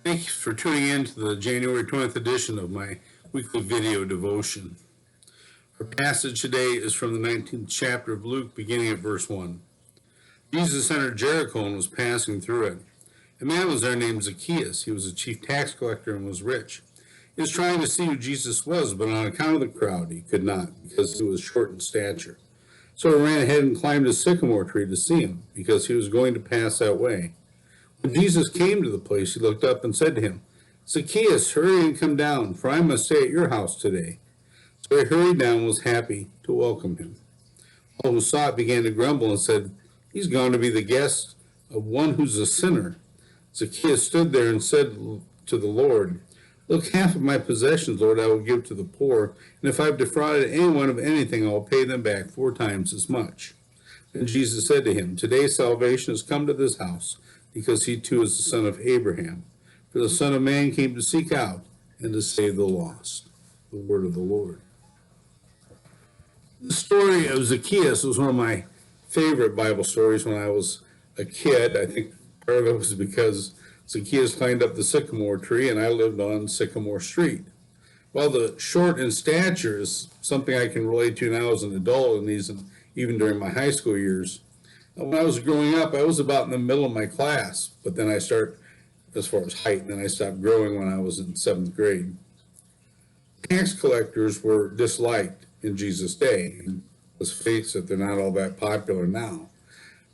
Thank you for tuning in to the January 20th edition of my weekly video devotion. Our passage today is from the 19th chapter of Luke, beginning at verse 1. Jesus entered Jericho and was passing through it. A man was there named Zacchaeus. He was a chief tax collector and was rich. He was trying to see who Jesus was, but on account of the crowd, he could not, because he was short in stature. So he ran ahead and climbed a sycamore tree to see him, because he was going to pass that way. When Jesus came to the place, he looked up and said to him, "Zacchaeus, hurry and come down, for I must stay at your house today." So he hurried down and was happy to welcome him. All who saw it began to grumble and said, "He's gone to be the guest of one who's a sinner." Zacchaeus stood there and said to the Lord, "Look, half of my possessions, Lord, I will give to the poor, and if I've defrauded anyone of anything, I will pay them back 4 times as much." Then Jesus said to him, "Today salvation has come to this house, because he too is the son of Abraham. For the Son of Man came to seek out and to save the lost." The word of the Lord. The story of Zacchaeus was one of my favorite Bible stories when I was a kid. I think part of it was because Zacchaeus climbed up the sycamore tree and I lived on Sycamore Street. While the short in stature is something I can relate to now as an adult and even during my high school years, when I was growing up, I was about in the middle of my class, but then I started, as far as height, and then I stopped growing when I was in 7th grade. Tax collectors were disliked in Jesus' day. Let's face it, they're not all that popular now.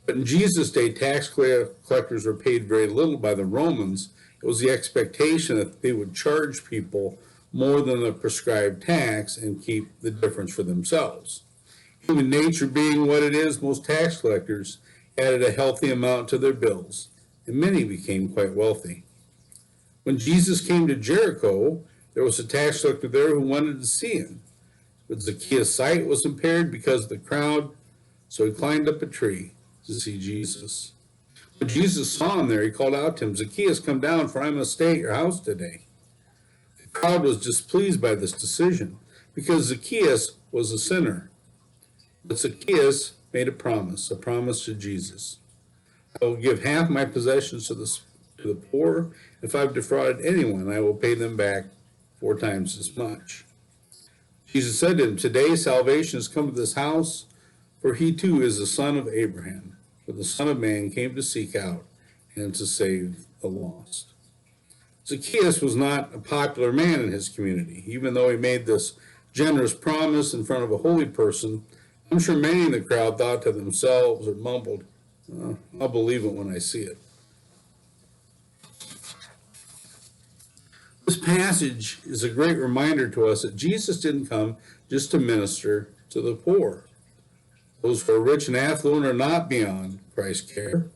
But in Jesus' day, tax collectors were paid very little by the Romans. It was the expectation that they would charge people more than the prescribed tax and keep the difference for themselves. Human nature being what it is, most tax collectors added a healthy amount to their bills, and many became quite wealthy. When Jesus came to Jericho, there was a tax collector there who wanted to see him. But Zacchaeus' sight was impaired because of the crowd, so he climbed up a tree to see Jesus. When Jesus saw him there, he called out to him, "Zacchaeus, come down, for I must stay at your house today." The crowd was displeased by this decision because Zacchaeus was a sinner. But Zacchaeus made a promise to Jesus. "I will give half my possessions to the poor. If I've defrauded anyone, I will pay them back 4 times as much." Jesus said to him, "Today salvation has come to this house, for he too is the son of Abraham. For the Son of Man came to seek out and to save the lost." Zacchaeus was not a popular man in his community. Even though he made this generous promise in front of a holy person, I'm sure many in the crowd thought to themselves or mumbled, "I'll believe it when I see it." This passage is a great reminder to us that Jesus didn't come just to minister to the poor. Those who are rich and affluent are not beyond Christ's care.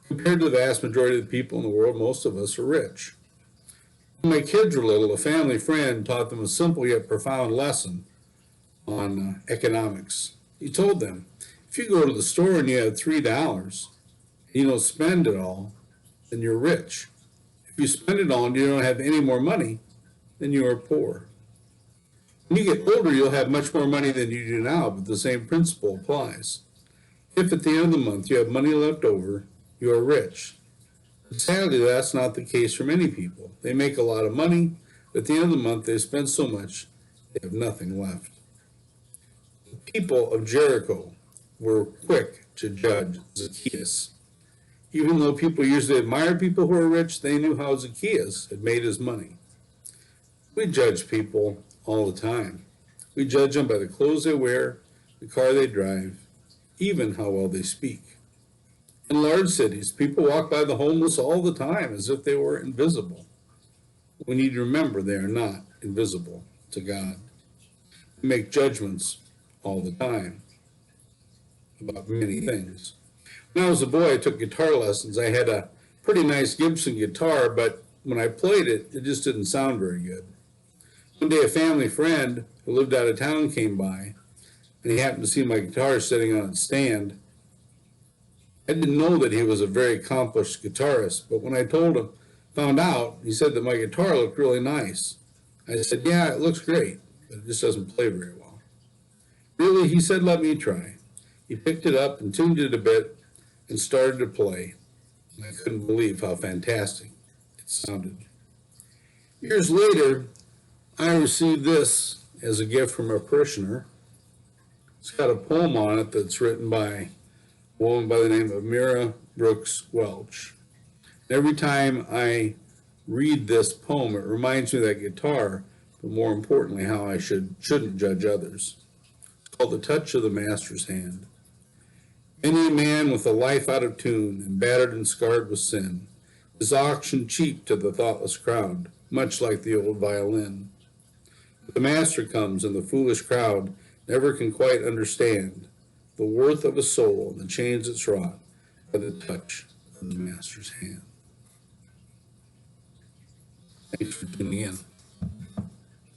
Compared to the vast majority of the people in the world, most of us are rich. When my kids were little, a family friend taught them a simple yet profound lesson on economics. He told them, if you go to the store and you have $3 and you don't spend it all, then you're rich. If you spend it all and you don't have any more money, then you are poor. When you get older, you'll have much more money than you do now, but the same principle applies. If at the end of the month you have money left over, you are rich. But sadly, that's not the case for many people. They make a lot of money, but at the end of the month they spend so much, they have nothing left. The people of Jericho were quick to judge Zacchaeus. Even though people usually admire people who are rich, they knew how Zacchaeus had made his money. We judge people all the time. We judge them by the clothes they wear, the car they drive, even how well they speak. In large cities, people walk by the homeless all the time as if they were invisible. We need to remember they are not invisible to God. We make judgments all the time about many things. When I was a boy, I took guitar lessons. I had a pretty nice Gibson guitar, but when I played it, it just didn't sound very good. One day, a family friend who lived out of town came by, and he happened to see my guitar sitting on its stand. I didn't know that he was a very accomplished guitarist, but when I found out, he said that my guitar looked really nice. I said, "Yeah, it looks great, but it just doesn't play very well." "Really?" he said, "Let me try." He picked it up and tuned it a bit and started to play. And I couldn't believe how fantastic it sounded. Years later, I received this as a gift from a parishioner. It's got a poem on it that's written by a woman by the name of Mira Brooks Welch. Every time I read this poem, it reminds me of that guitar, but more importantly, how I shouldn't judge others. It's called The Touch of the Master's Hand. Many a man with a life out of tune and battered and scarred with sin is auctioned cheap to the thoughtless crowd, much like the old violin. But the master comes, and the foolish crowd never can quite understand the worth of a soul and the change that's wrought by the touch of the master's hand. Thanks for tuning in.